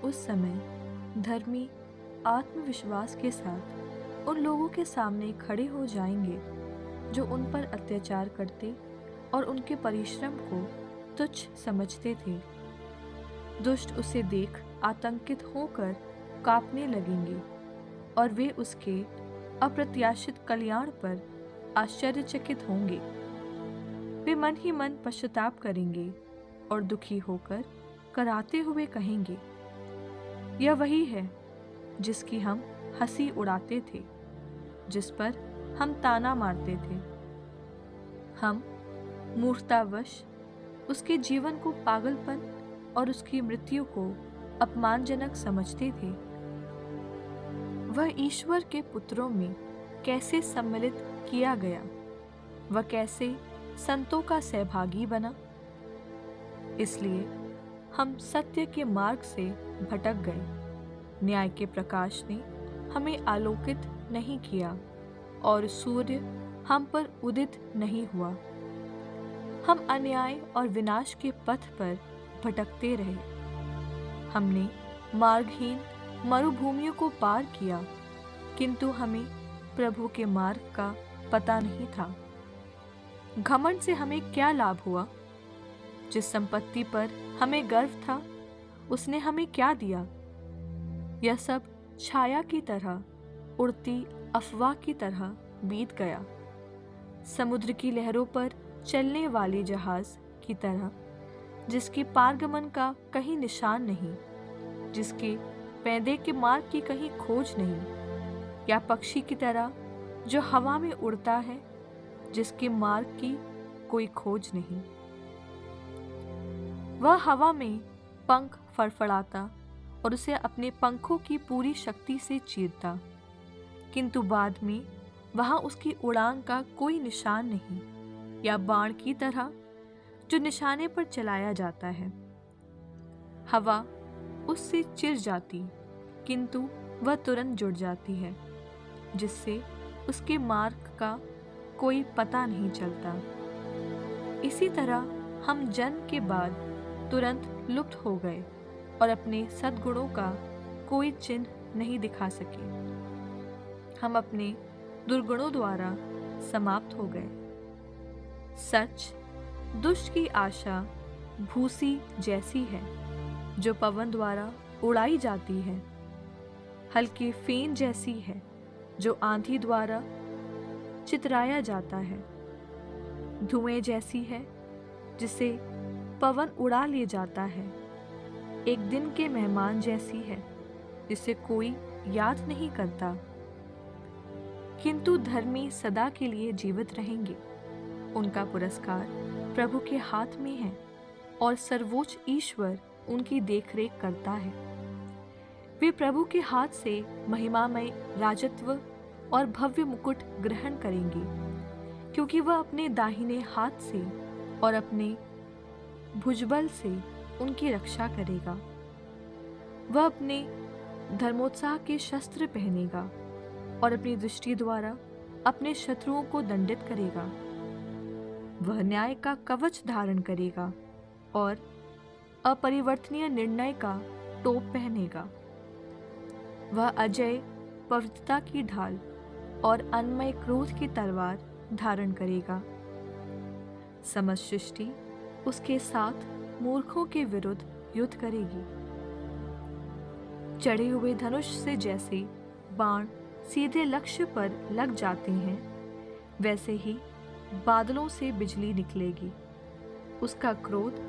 उस समय धर्मी आत्मविश्वास के साथ उन लोगों के सामने खड़े हो जाएंगे जो उन पर अत्याचार करते और उनके परिश्रम को तुच्छ समझते थे। दुष्ट उसे देख आतंकित होकर कांपने लगेंगे और वे उसके अप्रत्याशित कल्याण पर आश्चर्यचकित होंगे। वे मन ही मन पश्चाताप करेंगे और दुखी होकर कराते हुए कहेंगे, यह वही है जिसकी हम हंसी उड़ाते थे, जिस पर हम ताना मारते थे। हम मूर्खतावश उसके जीवन को पागलपन और उसकी मृत्यु को अपमानजनक समझते थे। वह ईश्वर के पुत्रों में कैसे सम्मिलित किया गया, वह कैसे संतों का सहभागी बना। इसलिए हम सत्य के मार्ग से भटक गए। न्याय के प्रकाश ने हमें आलोकित नहीं किया और सूर्य हम पर उदित नहीं हुआ। हम अन्याय और विनाश के पथ पर भटकते रहे। हमने मार्गहीन मरुभूमियों को पार किया, किंतु हमें प्रभु के मार्ग का पता नहीं था। घमंड से हमें क्या लाभ हुआ? जिस संपत्ति पर हमें गर्व था, उसने हमें क्या दिया? यह सब छाया की तरह, उड़ती अफवाह की तरह बीत गया। समुद्र की लहरों पर चलने वाले जहाज की तरह, जिसके पारगमन का कहीं निशान नहीं, जिसके पैदे के मार्ग की कहीं खोज नहीं, या पक्षी की तरह जो हवा में उड़ता है, जिसके मार्ग की कोई खोज नहीं। वह हवा में पंख फड़फड़ाता और उसे अपने पंखों की पूरी शक्ति से चीरता, किंतु बाद में वहां उसकी उड़ान का कोई निशान नहीं, या बाण की तरह जो निशाने पर चलाया जाता है। हवा उससे चिर जाती, किंतु वह तुरंत जुड़ जाती है, जिससे उसके मार्ग का कोई पता नहीं चलता। इसी तरह हम जन्म के बाद तुरंत लुप्त हो गए और अपने सद्गुणों का कोई चिन्ह नहीं दिखा सके। हम अपने दुर्गुणों द्वारा समाप्त हो गए। सच, दुष्ट की आशा भूसी जैसी है जो पवन द्वारा उड़ाई जाती है, हल्की फेन जैसी है जो आंधी द्वारा चितराया जाता है, धुएं जैसी है जिसे पवन उड़ा ले जाता है, एक दिन के मेहमान जैसी है जिसे कोई याद नहीं करता। किंतु धर्मी सदा के लिए जीवित रहेंगे। उनका पुरस्कार प्रभु के हाथ में है और सर्वोच्च ईश्वर उनकी देखरेख करता है। वे प्रभु के हाथ से महिमामय राजत्व और भव्य मुकुट ग्रहण करेंगे, क्योंकि वह अपने दाहिने हाथ से और अपने भुजबल से उनकी रक्षा करेगा। वह अपने धर्मोत्साह के शस्त्र पहनेगा और अपनी दृष्टि द्वारा अपने शत्रुओं को दंडित करेगा। वह न्याय का कवच धारण करेगा और अपरिवर्तनीय निर्णय का टोप पहनेगा। वह अजय पवित्रता की ढाल और अनमय क्रोध की तलवार धारण करेगा। समस्त सृष्टि उसके साथ मूर्खों के विरुद्ध युद्ध करेगी। चढ़े हुए धनुष से जैसे बाण सीधे लक्ष्य पर लग जाते हैं, वैसे ही बादलों से बिजली निकलेगी। उसका क्रोध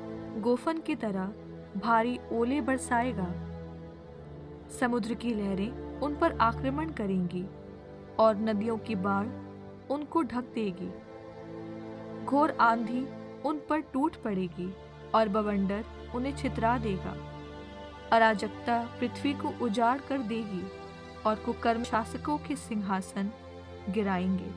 गोफन की तरह भारी ओले बरसाएगा। समुद्र की लहरें उन पर आक्रमण करेंगी और नदियों की बाढ़ उनको ढक देगी। घोर आंधी उन पर टूट पड़ेगी और बवंडर उन्हें छितरा देगा। अराजकता पृथ्वी को उजाड़ कर देगी और कुकर्म शासकों के सिंहासन गिराएंगे।